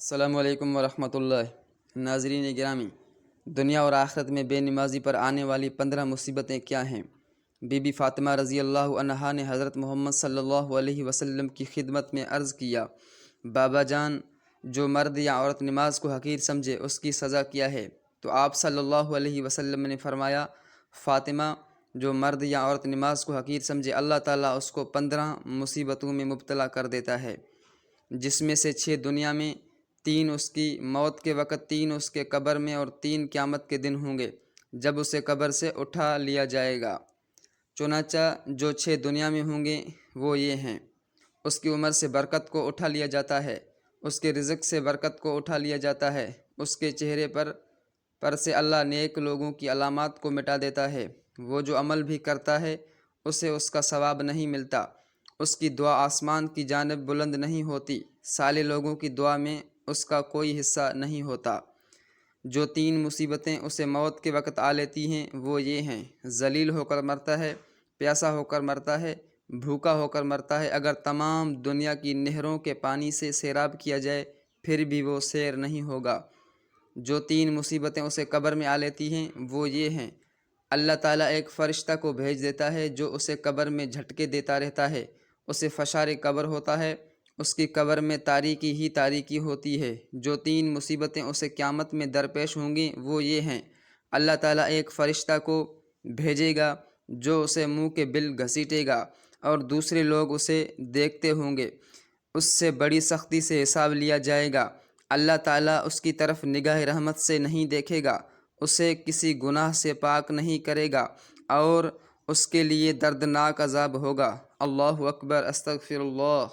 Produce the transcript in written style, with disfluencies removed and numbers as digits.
السلام علیکم ورحمۃ اللہ۔ ناظرین گرامی، دنیا اور آخرت میں بے نمازی پر آنے والی 15 مصیبتیں کیا ہیں؟ بی بی فاطمہ رضی اللہ عنہا نے حضرت محمد صلی اللہ علیہ وسلم کی خدمت میں عرض کیا، بابا جان، جو مرد یا عورت نماز کو حقیر سمجھے اس کی سزا کیا ہے؟ تو آپ صلی اللہ علیہ وسلم نے فرمایا، فاطمہ، جو مرد یا عورت نماز کو حقیر سمجھے اللہ تعالیٰ اس کو 15 مصیبتوں میں مبتلا کر دیتا ہے، جس میں سے 6 دنیا میں، 3 اس کی موت کے وقت، 3 اس کے قبر میں اور 3 قیامت کے دن ہوں گے جب اسے قبر سے اٹھا لیا جائے گا۔ چنانچہ جو 6 دنیا میں ہوں گے وہ یہ ہیں: اس کی عمر سے برکت کو اٹھا لیا جاتا ہے، اس کے رزق سے برکت کو اٹھا لیا جاتا ہے، اس کے چہرے پر سے اللہ نیک لوگوں کی علامات کو مٹا دیتا ہے، وہ جو عمل بھی کرتا ہے اسے اس کا ثواب نہیں ملتا، اس کی دعا آسمان کی جانب بلند نہیں ہوتی، صالح لوگوں کی دعا میں اس کا کوئی حصہ نہیں ہوتا۔ جو 3 مصیبتیں اسے موت کے وقت آ لیتی ہیں وہ یہ ہیں: ذلیل ہو کر مرتا ہے، پیاسا ہو کر مرتا ہے، بھوکا ہو کر مرتا ہے، اگر تمام دنیا کی نہروں کے پانی سے سیراب کیا جائے پھر بھی وہ سیر نہیں ہوگا۔ جو 3 مصیبتیں اسے قبر میں آ لیتی ہیں وہ یہ ہیں: اللہ تعالیٰ ایک فرشتہ کو بھیج دیتا ہے جو اسے قبر میں جھٹکے دیتا رہتا ہے، اسے فشار قبر ہوتا ہے، اس کی قبر میں تاریکی ہی تاریکی ہوتی ہے۔ جو 3 مصیبتیں اسے قیامت میں درپیش ہوں گی وہ یہ ہیں: اللہ تعالیٰ ایک فرشتہ کو بھیجے گا جو اسے منہ کے بل گھسیٹے گا اور دوسرے لوگ اسے دیکھتے ہوں گے، اس سے بڑی سختی سے حساب لیا جائے گا، اللہ تعالیٰ اس کی طرف نگاہ رحمت سے نہیں دیکھے گا، اسے کسی گناہ سے پاک نہیں کرے گا اور اس کے لیے دردناک عذاب ہوگا۔ اللہ اکبر، استغفر اللہ۔